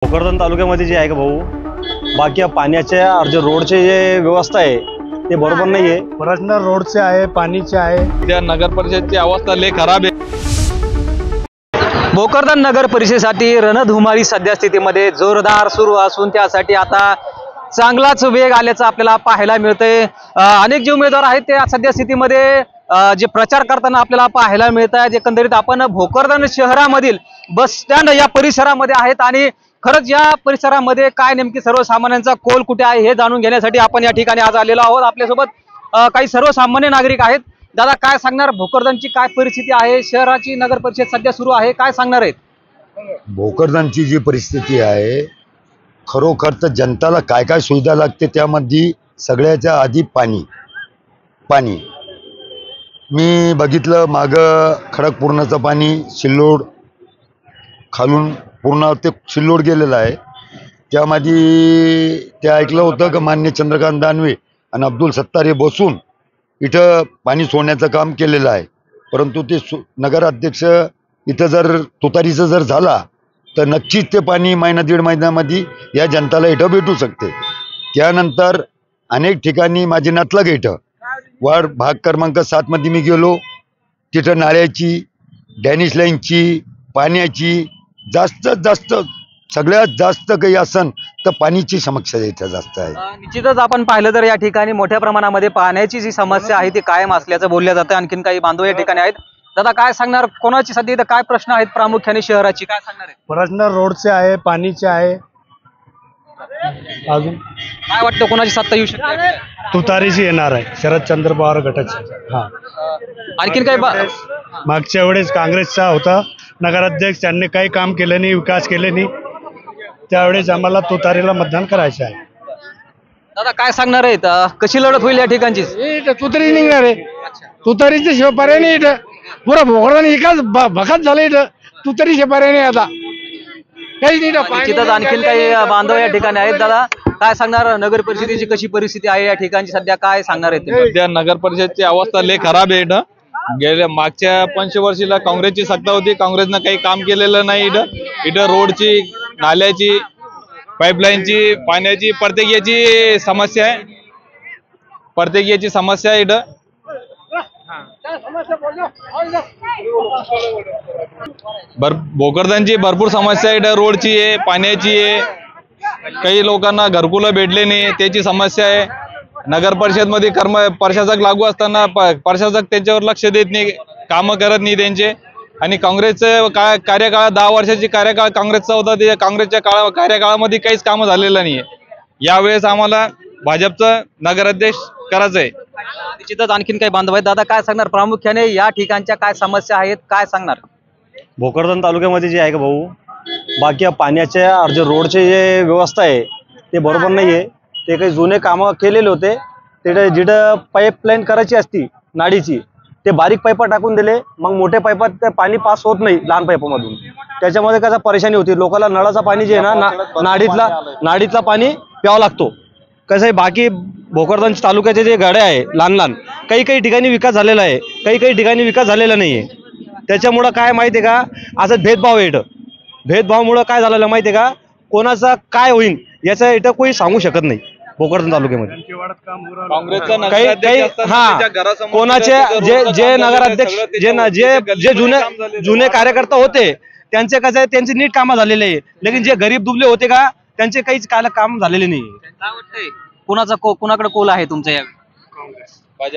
भोकरदन तालुक्यामध्ये जे आहे का भाऊ, बाकी पाण्याच्या जे रोडचे जे व्यवस्था आहे ते बरोबर नाहीये. प्रश्न रोडचे आहे, पाणीचे आहे. त्या नगर परिषदची अवस्था लय खराब आहे. भोकरदन नगर परिषदेसाठी रणधुमाळी सध्या स्थितीमध्ये जोरदार सुरू असून त्यासाठी आता चांगलाच वेग आल्याचं आपल्याला पाहायला मिळतंय. अनेक जे उमेदवार आहेत ते सध्या स्थितीमध्ये जे प्रचार करताना आपल्याला पाहायला मिळत आहेत. एकंदरीत आपण भोकरदन शहरामधील बस स्टँड या परिसरामध्ये आहेत आणि खरंच या परिसरामध्ये काय नेमकी सर्वसामान्यांचा कोल कुठे आहे हे जाणून घेण्यासाठी आपण या ठिकाणी आज आलेलो आहोत. आपल्यासोबत काही सर्वसामान्य नागरिक आहेत. दादा, काय सांगणार, भोकरदनची काय परिस्थिती आहे? शहराची नगर परिषद सध्या सुरू आहे, काय सांगणार आहेत? भोकरदनची जी परिस्थिती आहे, खरोखर तर जनताला काय काय सुविधा लागते त्यामध्ये सगळ्याच्या आधी पाणी. मी बघितलं मागं खडकपूर्णाचं पाणी सिल्लोड खालून पूर्ण ते सिल्लोड गेलेलं आहे. त्यामध्ये ते ऐकलं होतं की मान्य चंद्रकांत दानवे आणि अब्दुल सत्तार हे बसून इथं पाणी सोडण्याचं काम केलेलं आहे. परंतु ते नगराध्यक्ष इथं जर तुतारीचं जर झाला तर नक्कीच ते पाणी महिना दीड महिन्यामध्ये या जनताला इथं भेटू शकते. त्यानंतर अनेक ठिकाणी माझी नातलग इथं वार्ड भाग क्रमांक 7 मध्ये मी गेलो, तिथं नाळ्याची, डॅनिश लाईनची, पाण्याची जास्त सगळ्यात जास्त काही असन तर पाणीची समस्या इथं जास्त आहे. निश्चितच आपण पाहिलं तर या ठिकाणी मोठ्या प्रमाणामध्ये पाण्याची जी समस्या आहे ती कायम असल्याचं बोललं जातं. आणखीन काही बांधव या ठिकाणी आहेत. दादा, काय सांगणार, कोणाची सध्या इथं काय प्रश्न आहेत प्रामुख्याने शहराची, काय सांगणार आहे? प्रश्न रोडचे आहे, पाणीचे आहे. अजून काय वाटतं, कोणाची सत्ता येऊ शकते? तुतारीची येणार आहे, शरदचंद्र पवार गटाची. हा, आणखीन काही मागच्या वेळेस काँग्रेसचा होता नगराध्यक्ष, त्यांनी काही काम केलं नाही, विकास केले नाही. त्यावेळेस आम्हाला तुतारीला मतदान करायचं आहे. दादा, काय सांगणार आहेत, कशी लढत होईल या ठिकाणची? तुतारी निघणार आहे. तुतारीचे शिवपर्याय नाही इथं. पुरा भोकरदन एकाच भकात झालं इथं. तुतारी शिवपर्याय नाही आता काही नाही. निश्चितच आणखीन काही बांधव या ठिकाणी आहेत. दादा, काय सांगणार, नगर परिषदेची कशी परिस्थिती आहे या ठिकाणची सध्या, काय सांगणार आहेत? त्या नगर परिषदची अवस्था लय खराब आहे. इथं गेल्या मागच्या पंचवर्षीला काँग्रेसची सत्ता होती, काँग्रेसनं काही काम केलेलं नाही. इथं रोडची, नाल्याची, पाईपलाईनची, पाण्याची प्रत्येक याची समस्या आहे. इथं भोकरदनची भरपूर समस्या आहे. इथं रोडची आहे, पाण्याची आहे. काही लोकांना घरकुलं भेटले नाही, त्याची समस्या आहे. नगर परिषद मध्ये प्रशासक लागू असताना प्रशासक त्यांच्यावर लक्ष देत नाही, कामं करत नाही त्यांचे. आणि काँग्रेसचं कार्यकाळ 10 वर्षाची कार्यकाळ काँग्रेसचा होता, ते काँग्रेसच्या कार्यकाळामध्ये काहीच कामं झालेलं नाहीये. यावेळेस आम्हाला भाजपचं नगराध्यक्ष करायचंय. निश्चितच आणखीन काही बांधव आहेत. दादा, काय सांगणार, प्रामुख्याने या ठिकाणच्या काय समस्या आहेत, काय सांगणार? भोकरदन तालुक्यामध्ये जे आहे का भाऊ, बाकी पाण्याच्या जे रोडचे जे व्यवस्था आहे ते बरोबर नाहीये. ते काही जुने कामं केलेले होते, तिथे जिथं पाईपलाईन करायची असती नाडीची, ते बारीक पाईपा टाकून दिले. मग मोठ्या पाईपात ते पाणी पास होत नाही लहान पाईपामधून. त्याच्यामध्ये कसं परेशानी होती, लोकांना नळाचं पाणी जे आहे ना, नाडीतला पाणी प्यावं लागतो. कसं आहे, बाकी भोकरदन तालुक्याचे जे गाड्या आहे लहान काही ठिकाणी विकास झालेला आहे, काही ठिकाणी विकास झालेला नाही आहे. त्याच्यामुळं काय माहिती आहे का, असं भेदभाव आहे इथं. भेदभावामुळं काय झालेलं माहिती आहे का, कोणाचा काय होईल याचं इथं कोणी सांगू शकत नाही भोकरदन तालुक्यामध्ये. कोणाचे जे नगराध्यक्ष जे जुने कार्यकर्ता होते त्यांचे कसं आहे, त्यांचे नीट कामं झालेले आहे. लेकिन जे गरीब दुबले होते का, त्यांचे काहीच काम झालेले नाही. काय वाटतंय, कोणाकडे कोल आहे तुमच्या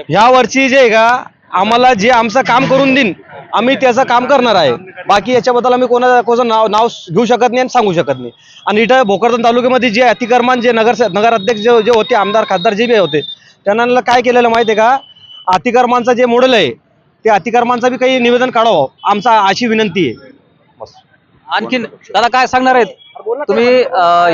ह्या वर्षी जे आहे का, आम्हाला जे आमचं काम करून देईन आम्ही त्याचं काम करणार आहे. बाकी याच्याबद्दल आम्ही कोणाचं नाव घेऊ शकत नाही आणि सांगू शकत नाही. आणि इथं भोकरदन तालुक्यामध्ये जे अतिक्रमण जे नगराध्यक्ष जे होते, आमदार खासदार जे बी होते, त्यांना काय केलेलं माहिती आहे का, अतिक्रमणाचं जे मॉडेल आहे ते अतिक्रमणाचं बी काही निवेदन काढावं, आमचा अशी विनंती आहे. आणखीन दादा, काय सांगणार आहेत तुम्ही,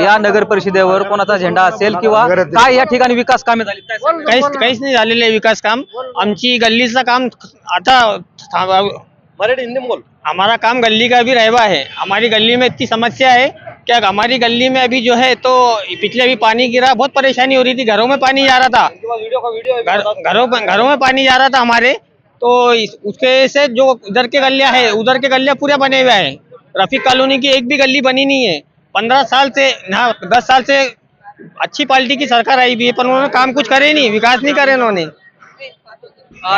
या नगर परिषदेवर कोणाचा झेंडा असेल किंवा काय या ठिकाणी विकास कामे झाली? काहीच नाही झालेले विकास काम. आमची गल्लीचं काम आता मराठी हिंदी बोल. हमारा काम गली का भी रहवा है. हमारी गली में इतनी समस्या है क्या, हमारी गली में अभी जो है तो पिछले अभी पानी गिरा, बहुत परेशानी हो रही थी. घरों में पानी जा रहा था, घरों में पानी जा रहा था हमारे. तो उसके से जो इधर के गलियां है, उधर के गलियां पूरे बने हुए हैं. रफीक कॉलोनी की एक भी गली बनी नहीं है. 15 साल से 10 साल से अच्छी पार्टी की सरकार आई भी है, पर उन्होंने काम कुछ करे नहीं, विकास नहीं करे उन्होंने।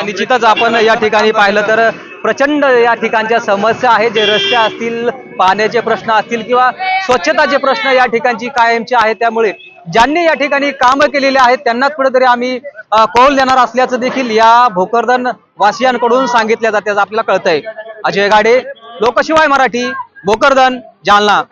निश्चितच आपण या ठिकाणी पाहिलं तर प्रचंड या ठिकाणच्या समस्या आहेत, जे रस्ते असतील, पाण्याचे प्रश्न असतील किंवा स्वच्छताचे प्रश्न या ठिकाणची कायमचे आहेत. त्यामुळे ज्यांनी या ठिकाणी कामं केलेली आहेत त्यांनाच कुठेतरी आम्ही कौल देणार असल्याचं देखील या भोकरदन वासियांकडून सांगितलं जाते, आपल्याला कळतंय. अजय गाडे, लोकशिवाय मराठी, भोकरदन, जालना.